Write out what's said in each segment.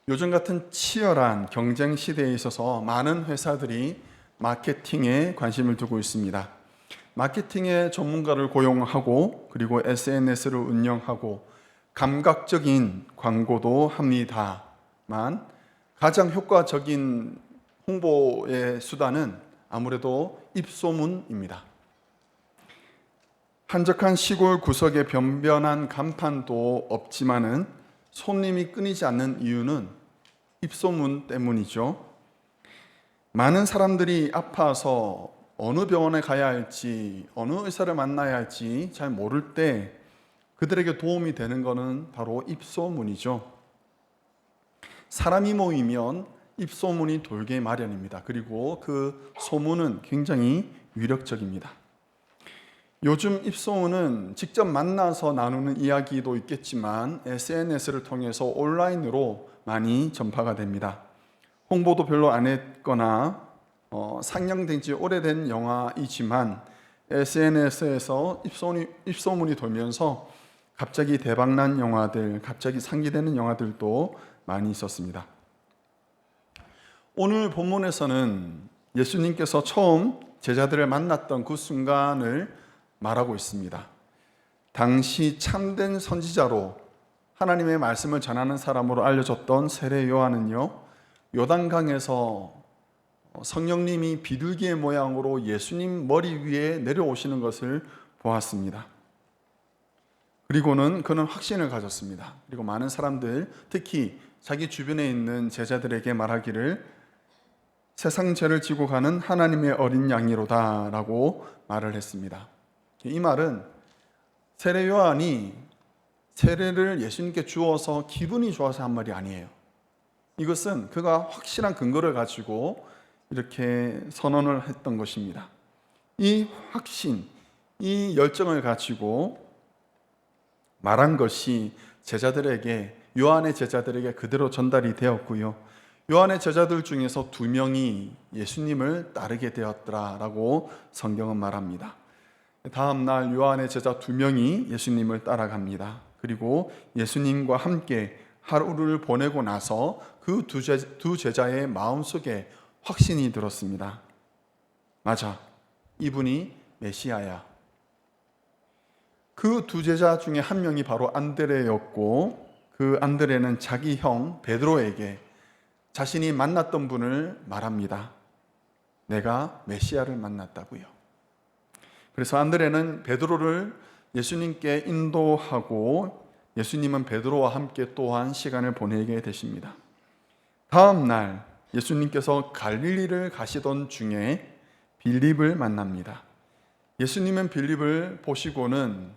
요즘 같은 치열한 경쟁 시대에 있어서 많은 회사들이 마케팅에 관심을 두고 있습니다. 마케팅의 전문가를 고용하고 그리고 SNS를 운영하고 감각적인 광고도 합니다만 가장 효과적인 홍보의 수단은 아무래도 입소문입니다. 한적한 시골 구석에 변변한 간판도 없지만은 손님이 끊이지 않는 이유는 입소문 때문이죠. 많은 사람들이 아파서 어느 병원에 가야 할지, 어느 의사를 만나야 할지 잘 모를 때 그들에게 도움이 되는 것은 바로 입소문이죠. 사람이 모이면 입소문이 돌게 마련입니다. 그리고 그 소문은 굉장히 위력적입니다. 요즘 입소문은 직접 만나서 나누는 이야기도 있겠지만 SNS를 통해서 온라인으로 많이 전파가 됩니다. 홍보도 별로 안 했거나 상영된 지 오래된 영화이지만 SNS에서 입소문이 돌면서 갑자기 대박난 영화들, 갑자기 상기되는 영화들도 많이 있었습니다. 오늘 본문에서는 예수님께서 처음 제자들을 만났던 그 순간을 말하고 있습니다. 당시 참된 선지자로 하나님의 말씀을 전하는 사람으로 알려졌던 세례 요한은요, 요단강에서 성령님이 비둘기의 모양으로 예수님 머리 위에 내려오시는 것을 보았습니다. 그리고는 그는 확신을 가졌습니다. 그리고 많은 사람들, 특히 자기 주변에 있는 제자들에게 말하기를 세상 죄를 지고 가는 하나님의 어린 양이로다 라고 말을 했습니다. 이 말은 세례 요한이 세례를 예수님께 주어서 기분이 좋아서 한 말이 아니에요. 이것은 그가 확실한 근거를 가지고 이렇게 선언을 했던 것입니다. 이 확신, 이 열정을 가지고 말한 것이 요한의 제자들에게 그대로 전달이 되었고요. 요한의 제자들 중에서 2명이 예수님을 따르게 되었더라라고 성경은 말합니다. 다음 날 요한의 제자 2명이 예수님을 따라갑니다. 그리고 예수님과 함께 하루를 보내고 나서 그 두 제자의 마음속에 확신이 들었습니다. 맞아, 이분이 메시아야. 그 2 제자 중에 한 명이 바로 안드레였고 그 안드레는 자기 형 베드로에게 자신이 만났던 분을 말합니다. 내가 메시아를 만났다고요. 그래서 안드레는 베드로를 예수님께 인도하고 예수님은 베드로와 함께 또한 시간을 보내게 되십니다. 다음 날 예수님께서 갈릴리를 가시던 중에 빌립을 만납니다. 예수님은 빌립을 보시고는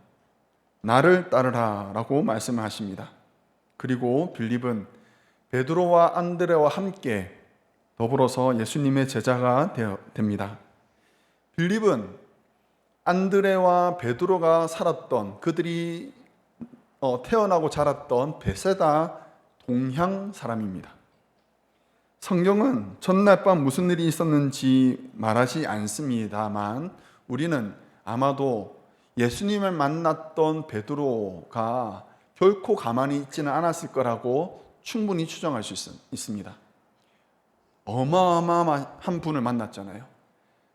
나를 따르라 라고 말씀하십니다. 그리고 빌립은 베드로와 안드레와 함께 더불어서 예수님의 제자가 됩니다. 빌립은 안드레와 베드로가 살았던, 그들이 태어나고 자랐던 베세다 동향 사람입니다. 성경은 전날 밤 무슨 일이 있었는지 말하지 않습니다만 우리는 아마도 예수님을 만났던 베드로가 결코 가만히 있지는 않았을 거라고 충분히 추정할 수 있습니다. 어마어마한 분을 만났잖아요.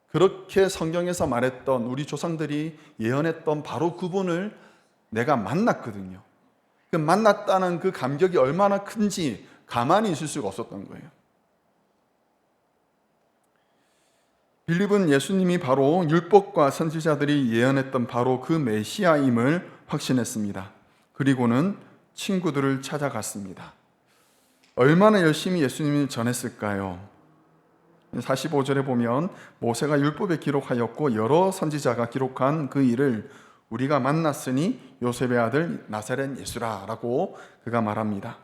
그렇게 성경에서 말했던 우리 조상들이 예언했던 바로 그분을 내가 만났거든요. 그 만났다는 그 감격이 얼마나 큰지 가만히 있을 수가 없었던 거예요. 빌립은 예수님이 바로 율법과 선지자들이 예언했던 바로 그 메시아임을 확신했습니다. 그리고는 친구들을 찾아갔습니다. 얼마나 열심히 예수님을 전했을까요? 45절에 보면 모세가 율법에 기록하였고 여러 선지자가 기록한 그 일을 우리가 만났으니 요셉의 아들 나사렛 예수라 라고 그가 말합니다.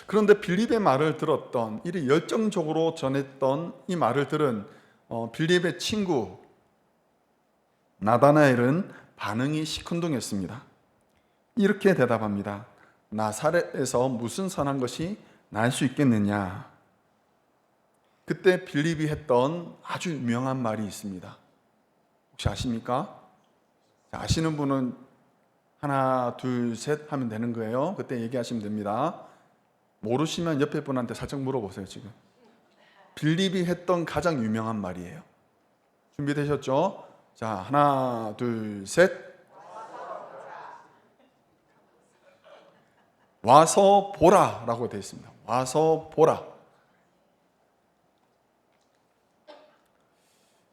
그런데 빌립의 말을 들었던, 이리 열정적으로 전했던 이 말을 들은 빌립의 친구 나다나엘은 반응이 시큰둥했습니다. 이렇게 대답합니다. 나사렛에서 무슨 선한 것이 날 수 있겠느냐? 그때 빌립이 했던 아주 유명한 말이 있습니다. 혹시 아십니까? 아시는 분은 하나, 둘, 셋 하면 되는 거예요. 그때 얘기하시면 됩니다. 모르시면 옆에 분한테 살짝 물어보세요. 지금 빌립이 했던 가장 유명한 말이에요. 준비되셨죠? 자, 하나, 둘, 셋. 와서 보라 라고 되어 있습니다. 와서 보라.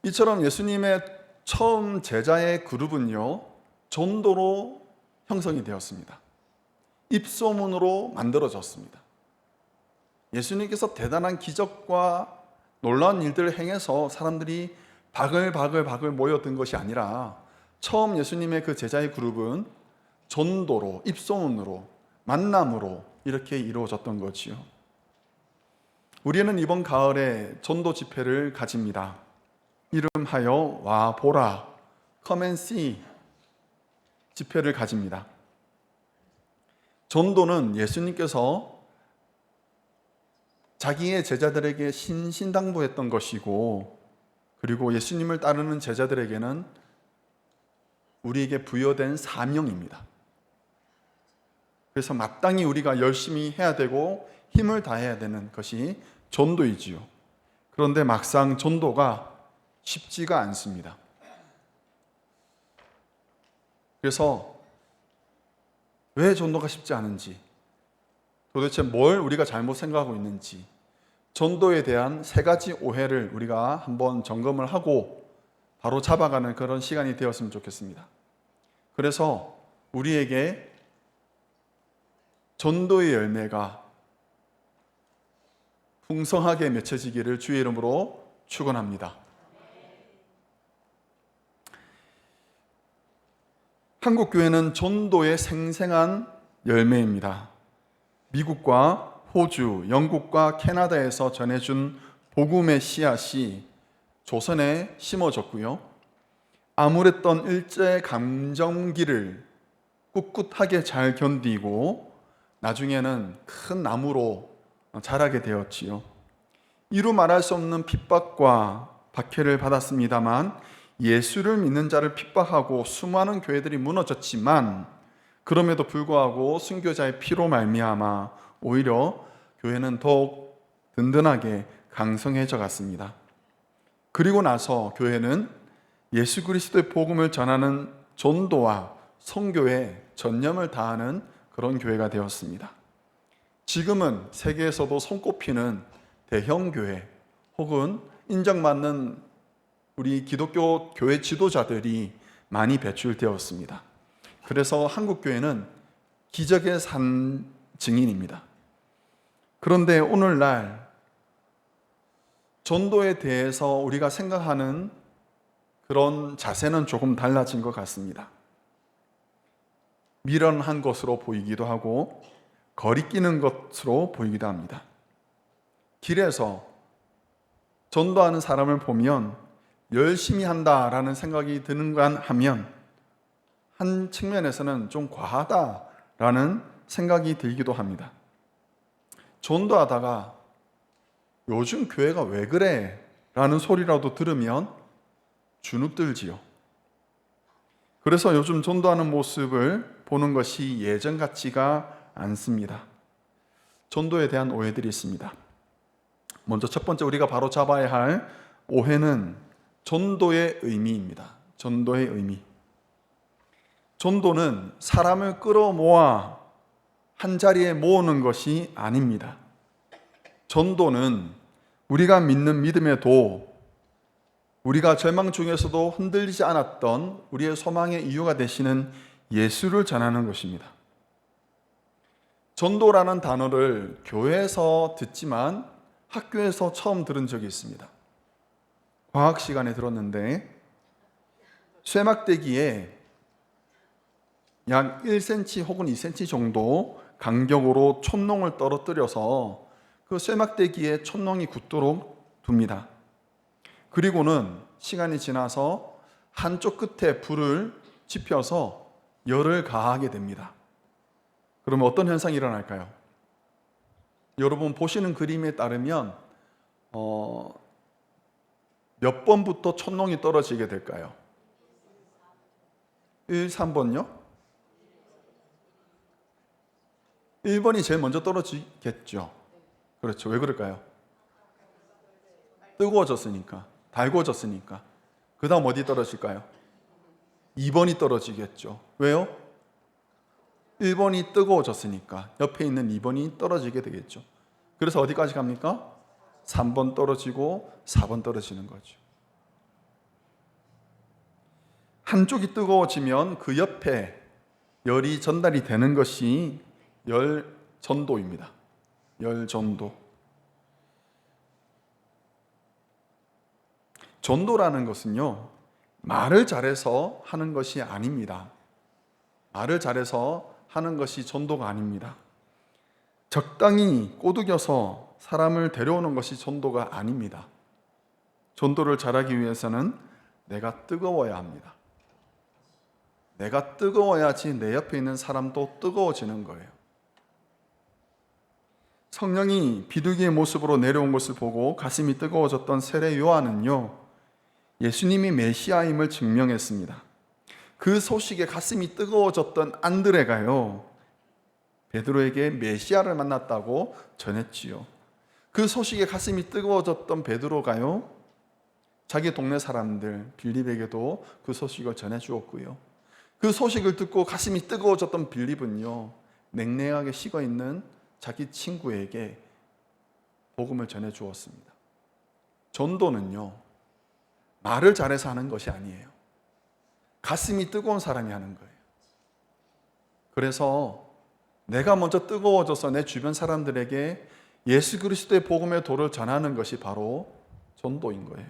이처럼 예수님의 처음 제자의 그룹은요, 전도로 형성이 되었습니다. 입소문으로 만들어졌습니다. 예수님께서 대단한 기적과 놀라운 일들을 행해서 사람들이 바글바글 모여든 것이 아니라 처음 예수님의 그 제자의 그룹은 전도로, 입소문으로, 만남으로 이렇게 이루어졌던 거지요. 우리는 이번 가을에 전도 집회를 가집니다. 이름하여 와 보라, Come and see 집회를 가집니다. 전도는 예수님께서 자기의 제자들에게 신신당부했던 것이고, 그리고 예수님을 따르는 제자들에게는 우리에게 부여된 사명입니다. 그래서 마땅히 우리가 열심히 해야 되고 힘을 다해야 되는 것이 전도이지요. 그런데 막상 전도가 쉽지가 않습니다. 그래서 왜 전도가 쉽지 않은지, 도대체 뭘 우리가 잘못 생각하고 있는지, 전도에 대한 3가지 오해를 우리가 한번 점검을 하고 바로 잡아가는 그런 시간이 되었으면 좋겠습니다. 그래서 우리에게 전도의 열매가 풍성하게 맺혀지기를 주의 이름으로 축원합니다. 한국교회는 전도의 생생한 열매입니다. 미국과 호주, 영국과 캐나다에서 전해준 복음의 씨앗이 조선에 심어졌고요. 암울했던 일제 감정기를 꿋꿋하게 잘 견디고 나중에는 큰 나무로 자라게 되었지요. 이루 말할 수 없는 핍박과 박해를 받았습니다만 예수를 믿는 자를 핍박하고 수많은 교회들이 무너졌지만 그럼에도 불구하고 순교자의 피로 말미암아 오히려 교회는 더욱 든든하게 강성해져 갔습니다. 그리고 나서 교회는 예수 그리스도의 복음을 전하는 전도와 선교에 전념을 다하는 그런 교회가 되었습니다. 지금은 세계에서도 손꼽히는 대형 교회 혹은 인정받는 우리 기독교 교회 지도자들이 많이 배출되었습니다. 그래서 한국 교회는 기적의 산 증인입니다. 그런데 오늘날 전도에 대해서 우리가 생각하는 그런 자세는 조금 달라진 것 같습니다. 미련한 것으로 보이기도 하고 거리끼는 것으로 보이기도 합니다. 길에서 전도하는 사람을 보면 열심히 한다라는 생각이 드는가 하면 한 측면에서는 좀 과하다라는 생각이 들기도 합니다. 전도하다가 요즘 교회가 왜 그래? 라는 소리라도 들으면 주눅들지요. 그래서 요즘 전도하는 모습을 보는 것이 예전 같지가 않습니다. 전도에 대한 오해들이 있습니다. 먼저 첫 번째 우리가 바로 잡아야 할 오해는 전도의 의미입니다. 전도의 의미. 전도는 사람을 끌어모아 한 자리에 모으는 것이 아닙니다. 전도는 우리가 믿는 믿음의 도, 우리가 절망 중에서도 흔들리지 않았던 우리의 소망의 이유가 되시는 예수를 전하는 것입니다. 전도라는 단어를 교회에서 듣지만 학교에서 처음 들은 적이 있습니다. 과학 시간에 들었는데 쇠막대기에 약 1cm 혹은 2cm 정도 간격으로 촛농을 떨어뜨려서 그 쇠막대기에 촛농이 굳도록 둡니다. 그리고는 시간이 지나서 한쪽 끝에 불을 지펴서 열을 가하게 됩니다. 그러면 어떤 현상이 일어날까요? 여러분 보시는 그림에 따르면 몇 번부터 촛농이 떨어지게 될까요? 1, 3번요? 1번이 제일 먼저 떨어지겠죠. 그렇죠. 왜 그럴까요? 뜨거워졌으니까, 달궈졌으니까. 그 다음 어디 떨어질까요? 2번이 떨어지겠죠. 왜요? 1번이 뜨거워졌으니까 옆에 있는 2번이 떨어지게 되겠죠. 그래서 어디까지 갑니까? 3번 떨어지고 4번 떨어지는 거죠. 한쪽이 뜨거워지면 그 옆에 열이 전달이 되는 것이 열전도입니다. 열전도. 전도라는 것은요, 말을 잘해서 하는 것이 아닙니다. 말을 잘해서 하는 것이 전도가 아닙니다. 적당히 꼬드겨서 사람을 데려오는 것이 전도가 아닙니다. 전도를 잘하기 위해서는 내가 뜨거워야 합니다. 내가 뜨거워야지 내 옆에 있는 사람도 뜨거워지는 거예요. 성령이 비둘기의 모습으로 내려온 것을 보고 가슴이 뜨거워졌던 세례 요한은요, 예수님이 메시아임을 증명했습니다. 그 소식에 가슴이 뜨거워졌던 안드레가요, 베드로에게 메시아를 만났다고 전했지요. 그 소식에 가슴이 뜨거워졌던 베드로가요, 자기 동네 사람들 빌립에게도 그 소식을 전해주었고요. 그 소식을 듣고 가슴이 뜨거워졌던 빌립은요, 냉랭하게 식어있는 자기 친구에게 복음을 전해주었습니다. 전도는요, 말을 잘해서 하는 것이 아니에요. 가슴이 뜨거운 사람이 하는 거예요. 그래서 내가 먼저 뜨거워져서 내 주변 사람들에게 예수 그리스도의 복음의 도를 전하는 것이 바로 전도인 거예요.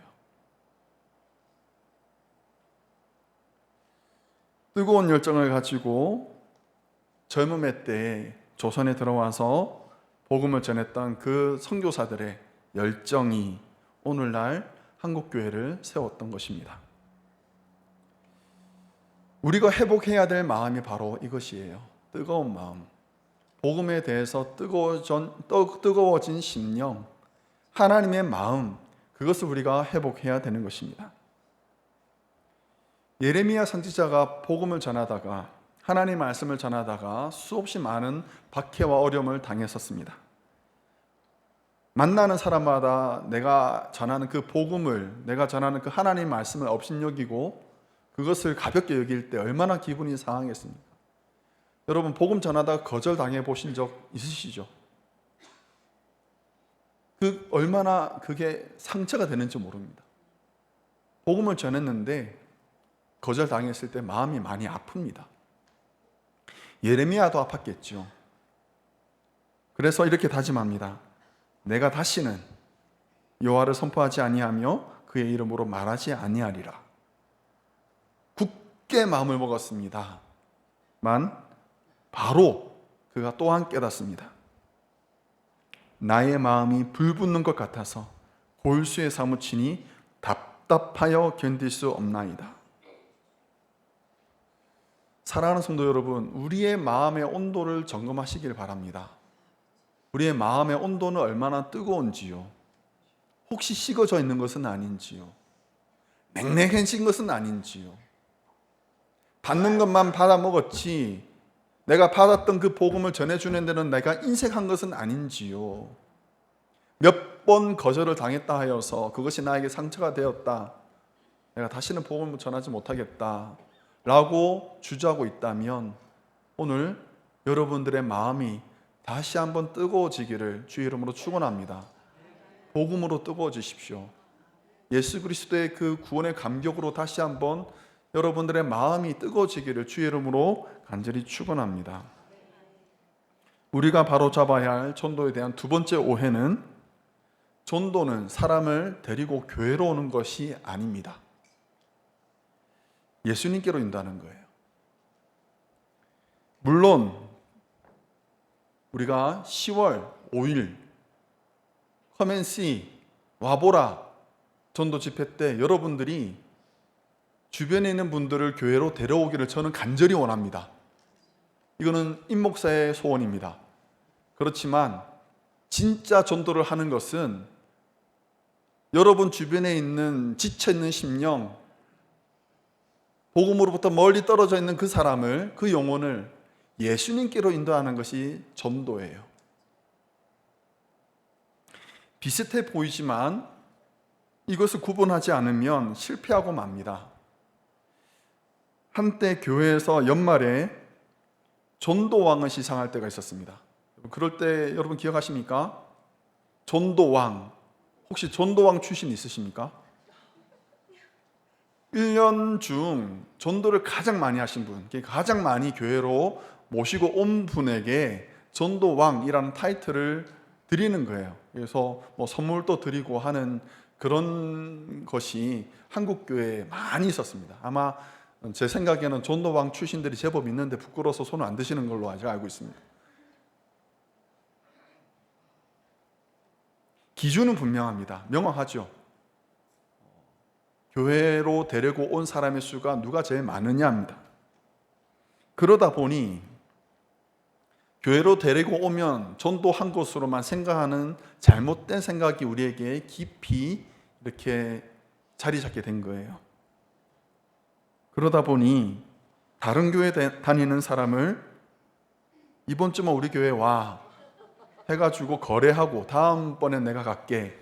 뜨거운 열정을 가지고 젊음의 때에 조선에 들어와서 복음을 전했던 그 선교사들의 열정이 오늘날 한국교회를 세웠던 것입니다. 우리가 회복해야 될 마음이 바로 이것이에요. 뜨거운 마음. 복음에 대해서 뜨거워진 심령, 하나님의 마음, 그것을 우리가 회복해야 되는 것입니다. 예레미야 선지자가 복음을 전하다가, 하나님 말씀을 전하다가 수없이 많은 박해와 어려움을 당했었습니다. 만나는 사람마다 내가 전하는 그 복음을, 내가 전하는 그 하나님 말씀을 업신여기고 그것을 가볍게 여길 때 얼마나 기분이 상하겠습니까? 여러분, 복음 전하다가 거절당해 보신 적 있으시죠? 얼마나 그게 상처가 되는지 모릅니다. 복음을 전했는데 거절당했을 때 마음이 많이 아픕니다. 예레미야도 아팠겠죠. 그래서 이렇게 다짐합니다. 내가 다시는 여호와를 선포하지 아니하며 그의 이름으로 말하지 아니하리라. 굳게 마음을 먹었습니다. 바로 그가 또한 깨닫습니다. 나의 마음이 불붙는 것 같아서 골수에 사무치니 답답하여 견딜 수 없나이다. 사랑하는 성도 여러분, 우리의 마음의 온도를 점검하시길 바랍니다. 우리의 마음의 온도는 얼마나 뜨거운지요? 혹시 식어져 있는 것은 아닌지요? 냉랭해진 것은 아닌지요? 받는 것만 받아 먹었지 내가 받았던 그 복음을 전해주는 데는 내가 인색한 것은 아닌지요? 몇 번 거절을 당했다 하여서 그것이 나에게 상처가 되었다, 내가 다시는 복음을 전하지 못하겠다 라고 주저하고 있다면 오늘 여러분들의 마음이 다시 한번 뜨거워지기를 주의 이름으로 축원합니다. 복음으로 뜨거워지십시오. 예수 그리스도의 그 구원의 감격으로 다시 한번 여러분들의 마음이 뜨거워지기를 주의 이름으로 간절히 축원합니다. 우리가 바로 잡아야 할 전도에 대한 두 번째 오해는, 전도는 사람을 데리고 교회로 오는 것이 아닙니다. 예수님께로 인도하는 거예요. 물론 우리가 10월 5일 커맨시 와보라 전도 집회 때 여러분들이 주변에 있는 분들을 교회로 데려오기를 저는 간절히 원합니다. 이거는 임 목사의 소원입니다. 그렇지만 진짜 전도를 하는 것은 여러분 주변에 있는 지쳐있는 심령, 복음으로부터 멀리 떨어져 있는 그 사람을, 그 영혼을 예수님께로 인도하는 것이 전도예요. 비슷해 보이지만 이것을 구분하지 않으면 실패하고 맙니다. 한때 교회에서 연말에 전도왕을 시상할 때가 있었습니다. 그럴 때 여러분 기억하십니까? 전도왕. 혹시 전도왕 출신 있으십니까? 1년 중 전도를 가장 많이 하신 분, 가장 많이 교회로 모시고 온 분에게 전도왕이라는 타이틀을 드리는 거예요. 그래서 뭐 선물도 드리고 하는 그런 것이 한국 교회에 많이 있었습니다. 아마 제 생각에는 전도왕 출신들이 제법 있는데 부끄러워서 손을 안 드시는 걸로 제가 알고 있습니다. 기준은 분명합니다. 명확하죠. 교회로 데리고 온 사람의 수가 누가 제일 많으냐입니다. 그러다 보니 교회로 데리고 오면 전도한 것으로만 생각하는 잘못된 생각이 우리에게 깊이 이렇게 자리 잡게 된 거예요. 그러다 보니 다른 교회 다니는 사람을 이번 주만 우리 교회 와 해가지고 거래하고 다음번엔 내가 갈게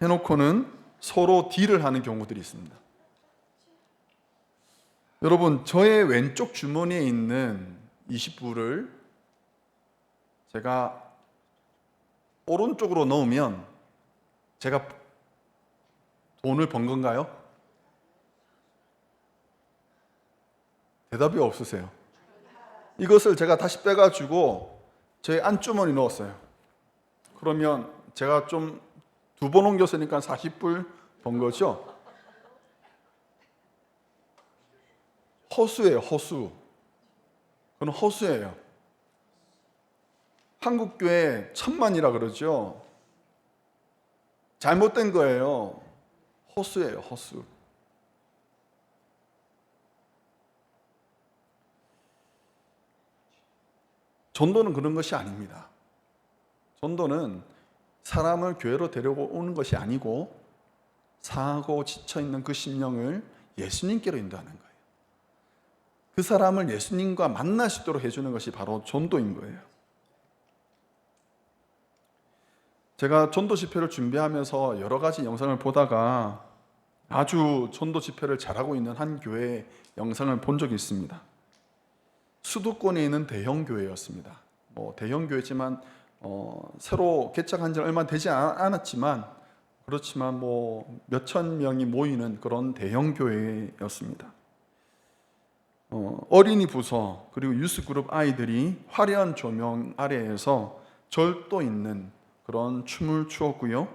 해놓고는 서로 딜을 하는 경우들이 있습니다. 여러분, 저의 왼쪽 주머니에 있는 20불을 제가 오른쪽으로 넣으면 제가 돈을 번 건가요? 대답이 없으세요. 이것을 제가 다시 빼가지고 제 안주머니 넣었어요. 그러면 제가 좀 두 번 옮겼으니까 40불 번 거죠? 허수예요, 허수. 그건 허수예요. 한국교회 천만이라 그러죠. 잘못된 거예요. 허수예요, 허수. 전도는 그런 것이 아닙니다. 전도는 사람을 교회로 데려오는 것이 아니고 상하고 지쳐있는 그 심령을 예수님께로 인도하는 거예요. 그 사람을 예수님과 만날 수 있도록 해주는 것이 바로 전도인 거예요. 제가 전도 집회를 준비하면서 여러 가지 영상을 보다가 아주 전도 집회를 잘하고 있는 한 교회 영상을 본 적이 있습니다. 수도권에 있는 대형 교회였습니다. 대형 교회지만 새로 개척한 지 얼마 되지 않았지만 그렇지만 몇천 명이 모이는 그런 대형 교회였습니다. 어린이 부서 그리고 유스 그룹 아이들이 화려한 조명 아래에서 절도 있는 그런 춤을 추었고요.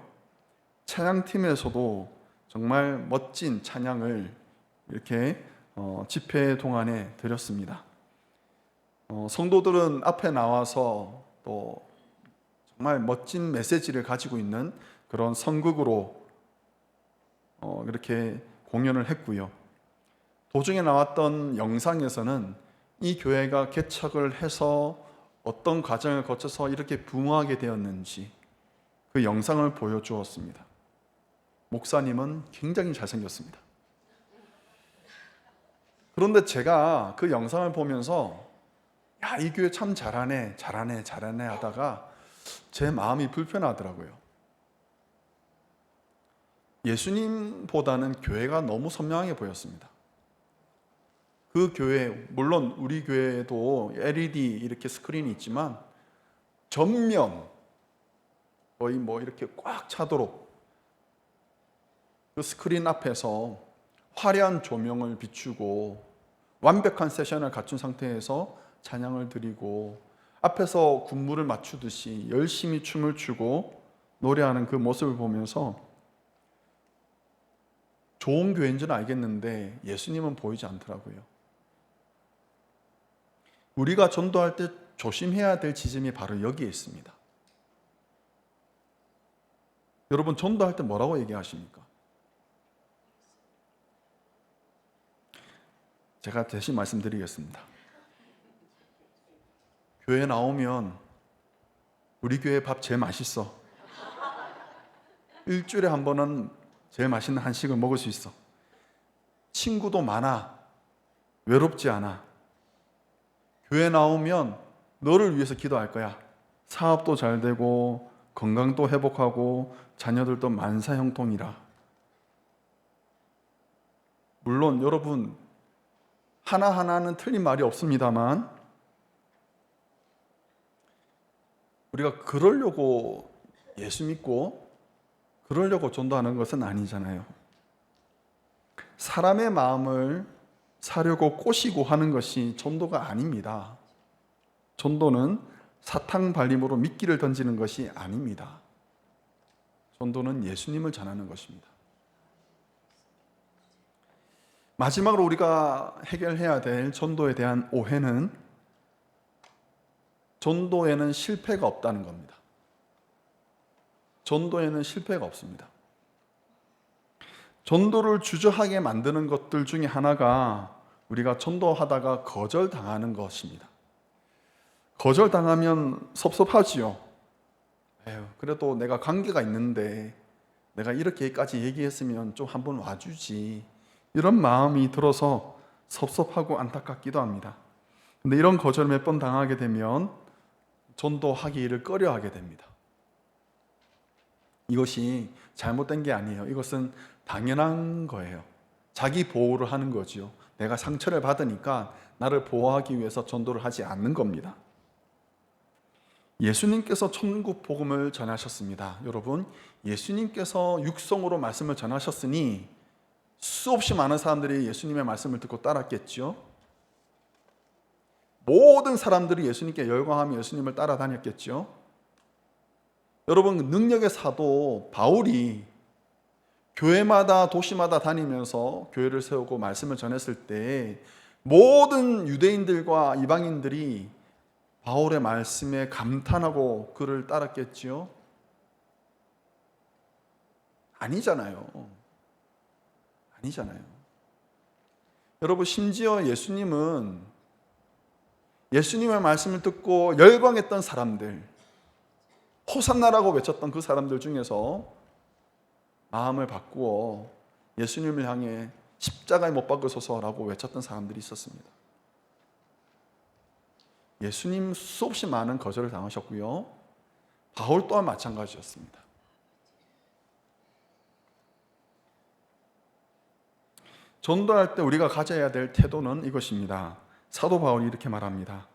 찬양팀에서도 정말 멋진 찬양을 이렇게 집회 동안에 드렸습니다. 성도들은 앞에 나와서 또 정말 멋진 메시지를 가지고 있는 그런 선극으로 이렇게 공연을 했고요. 도중에 나왔던 영상에서는 이 교회가 개척을 해서 어떤 과정을 거쳐서 이렇게 부흥하게 되었는지 그 영상을 보여주었습니다. 목사님은 굉장히 잘생겼습니다. 그런데 제가 그 영상을 보면서 야, 이 교회 참 잘하네 하다가 제 마음이 불편하더라고요. 예수님보다는 교회가 너무 선명하게 보였습니다. 그 교회, 물론 우리 교회에도 LED 이렇게 스크린이 있지만 전면 거의 이렇게 꽉 차도록 그 스크린 앞에서 화려한 조명을 비추고 완벽한 세션을 갖춘 상태에서 찬양을 드리고 앞에서 군무를 맞추듯이 열심히 춤을 추고 노래하는 그 모습을 보면서 좋은 교회인 줄 알겠는데 예수님은 보이지 않더라고요. 우리가 전도할 때 조심해야 될 지점이 바로 여기에 있습니다. 여러분, 전도할 때 뭐라고 얘기하십니까? 제가 대신 말씀드리겠습니다. 교회 나오면 우리 교회 밥 제일 맛있어. 일주일에 한 번은 제일 맛있는 한식을 먹을 수 있어. 친구도 많아. 외롭지 않아. 교회 나오면 너를 위해서 기도할 거야. 사업도 잘 되고 건강도 회복하고 자녀들도 만사형통이라. 물론 여러분 하나하나는 틀린 말이 없습니다만 우리가 그러려고 예수 믿고 그러려고 전도하는 것은 아니잖아요. 사람의 마음을 사려고 꼬시고 하는 것이 전도가 아닙니다. 전도는 사탕 발림으로 미끼를 던지는 것이 아닙니다. 전도는 예수님을 전하는 것입니다. 마지막으로 우리가 해결해야 될 전도에 대한 오해는 전도에는 실패가 없다는 겁니다. 전도에는 실패가 없습니다. 전도를 주저하게 만드는 것들 중에 하나가 우리가 전도하다가 거절당하는 것입니다. 거절당하면 섭섭하지요. 그래도 내가 관계가 있는데 내가 이렇게까지 얘기했으면 좀 한번 와주지. 이런 마음이 들어서 섭섭하고 안타깝기도 합니다. 근데 이런 거절 몇 번 당하게 되면 전도하기를 꺼려하게 됩니다. 이것이 잘못된 게 아니에요. 이것은 당연한 거예요. 자기 보호를 하는 거죠. 내가 상처를 받으니까 나를 보호하기 위해서 전도를 하지 않는 겁니다. 예수님께서 천국 복음을 전하셨습니다. 여러분, 예수님께서 육성으로 말씀을 전하셨으니 수없이 많은 사람들이 예수님의 말씀을 듣고 따랐겠죠. 모든 사람들이 예수님께 열광하며 예수님을 따라다녔겠죠. 여러분, 능력의 사도 바울이 교회마다 도시마다 다니면서 교회를 세우고 말씀을 전했을 때 모든 유대인들과 이방인들이 바울의 말씀에 감탄하고 그를 따랐겠지요? 아니잖아요. 여러분, 심지어 예수님은 예수님의 말씀을 듣고 열광했던 사람들, 호산나라고 외쳤던 그 사람들 중에서 마음을 바꾸어 예수님을 향해 십자가에 못 박으소서라고 외쳤던 사람들이 있었습니다. 예수님 수없이 많은 거절을 당하셨고요. 바울 또한 마찬가지였습니다. 전도할 때 우리가 가져야 될 태도는 이것입니다. 사도 바울이 이렇게 말합니다.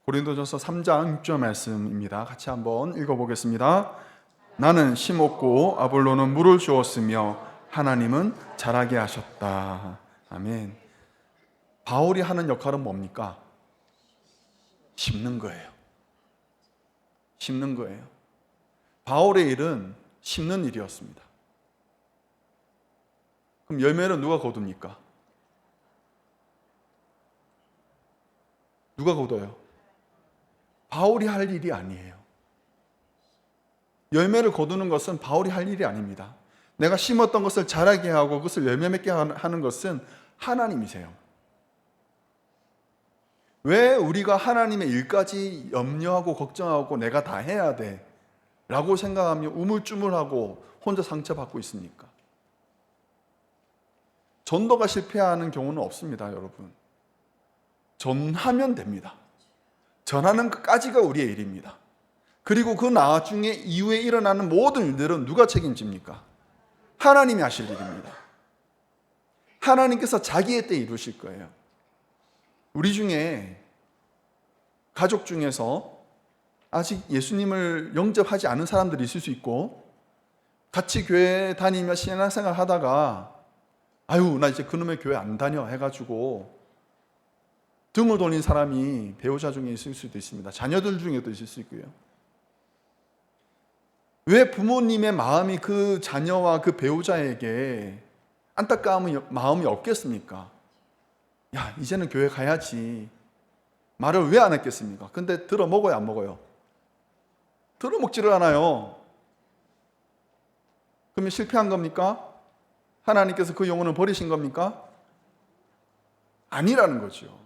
고린도전서 3장 6절 말씀입니다. 같이 한번 읽어보겠습니다. 나는 심었고 아볼로는 물을 주었으며 하나님은 자라게 하셨다. 아멘. 바울이 하는 역할은 뭡니까? 심는 거예요. 바울의 일은 심는 일이었습니다. 그럼 열매는 누가 거둡니까? 누가 거둬요? 바울이 할 일이 아니에요. 열매를 거두는 것은 바울이 할 일이 아닙니다. 내가 심었던 것을 자라게 하고 그것을 열매 맺게 하는 것은 하나님이세요. 왜 우리가 하나님의 일까지 염려하고 걱정하고 내가 다 해야 돼? 라고 생각하며 우물쭈물하고 혼자 상처받고 있습니까? 전도가 실패하는 경우는 없습니다, 여러분. 전하면 됩니다. 전하는 것까지가 우리의 일입니다. 그리고 그 나중에 이후에 일어나는 모든 일들은 누가 책임집니까? 하나님이 하실 일입니다. 하나님께서 자기의 때 이루실 거예요. 우리 중에 가족 중에서 아직 예수님을 영접하지 않은 사람들이 있을 수 있고 같이 교회 다니며 신앙생활 하다가 아유 나 이제 그놈의 교회 안 다녀 해가지고 등을 돌린 사람이 배우자 중에 있을 수도 있습니다. 자녀들 중에도 있을 수 있고요. 왜 부모님의 마음이 그 자녀와 그 배우자에게 안타까운 마음이 없겠습니까? 야 이제는 교회 가야지. 말을 왜 안 했겠습니까? 근데 들어 먹어요, 안 먹어요? 들어 먹지를 않아요. 그러면 실패한 겁니까? 하나님께서 그 영혼을 버리신 겁니까? 아니라는 거죠.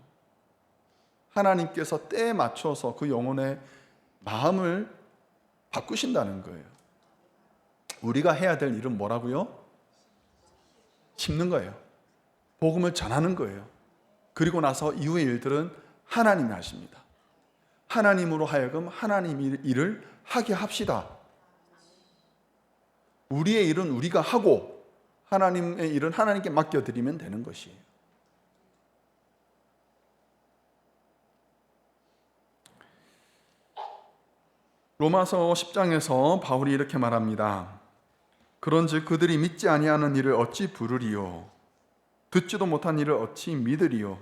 하나님께서 때에 맞춰서 그 영혼의 마음을 바꾸신다는 거예요. 우리가 해야 될 일은 뭐라고요? 심는 거예요. 복음을 전하는 거예요. 그리고 나서 이후의 일들은 하나님이 하십니다. 하나님으로 하여금 하나님의 일을 하게 합시다. 우리의 일은 우리가 하고 하나님의 일은 하나님께 맡겨드리면 되는 것이에요. 로마서 10장에서 바울이 이렇게 말합니다. 그런즉 그들이 믿지 아니하는 일을 어찌 부르리요? 듣지도 못한 일을 어찌 믿으리요?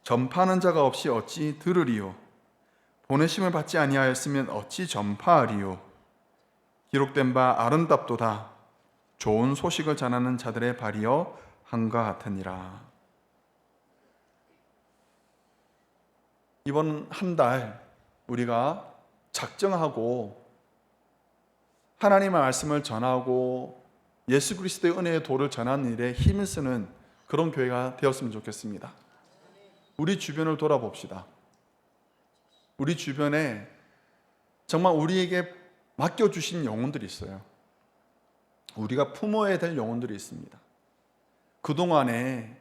전파하는 자가 없이 어찌 들으리요? 보내심을 받지 아니하였으면 어찌 전파하리요? 기록된 바 아름답도다. 좋은 소식을 전하는 자들의 발이여 함과 같으니라. 이번 한 달 우리가 작정하고 하나님의 말씀을 전하고 예수 그리스도의 은혜의 도를 전하는 일에 힘을 쓰는 그런 교회가 되었으면 좋겠습니다. 우리 주변을 돌아봅시다. 우리 주변에 정말 우리에게 맡겨주신 영혼들이 있어요. 우리가 품어야 될 영혼들이 있습니다. 그동안에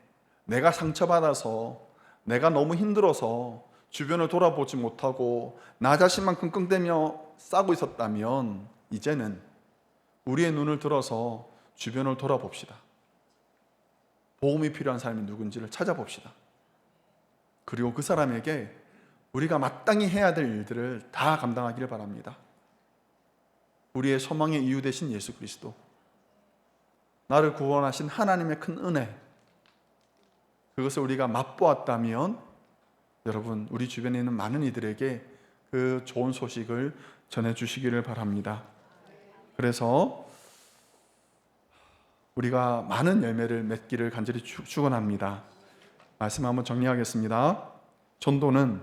내가 상처받아서 내가 너무 힘들어서 주변을 돌아보지 못하고 나 자신만 끙끙대며 싸고 있었다면 이제는 우리의 눈을 들어서 주변을 돌아봅시다. 도움이 필요한 사람이 누군지를 찾아봅시다. 그리고 그 사람에게 우리가 마땅히 해야 될 일들을 다 감당하기를 바랍니다. 우리의 소망의 이유 되신 예수 그리스도, 나를 구원하신 하나님의 큰 은혜, 그것을 우리가 맛보았다면 여러분, 우리 주변에 있는 많은 이들에게 그 좋은 소식을 전해주시기를 바랍니다. 그래서 우리가 많은 열매를 맺기를 간절히 축원합니다. 말씀 한번 정리하겠습니다. 전도는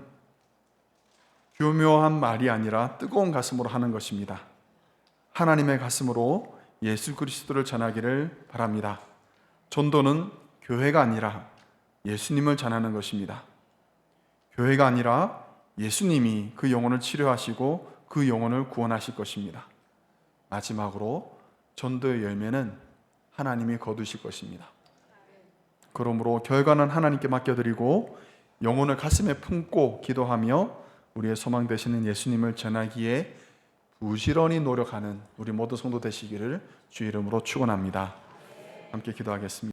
교묘한 말이 아니라 뜨거운 가슴으로 하는 것입니다. 하나님의 가슴으로 예수 그리스도를 전하기를 바랍니다. 전도는 교회가 아니라 예수님을 전하는 것입니다. 교회가 아니라 예수님이 그 영혼을 치료하시고 그 영혼을 구원하실 것입니다. 마지막으로 전도의 열매는 하나님이 거두실 것입니다. 그러므로 결과는 하나님께 맡겨드리고 영혼을 가슴에 품고 기도하며 우리의 소망 되시는 예수님을 전하기에 부지런히 노력하는 우리 모든 성도 되시기를 주의 이름으로 축원합니다. 함께 기도하겠습니다.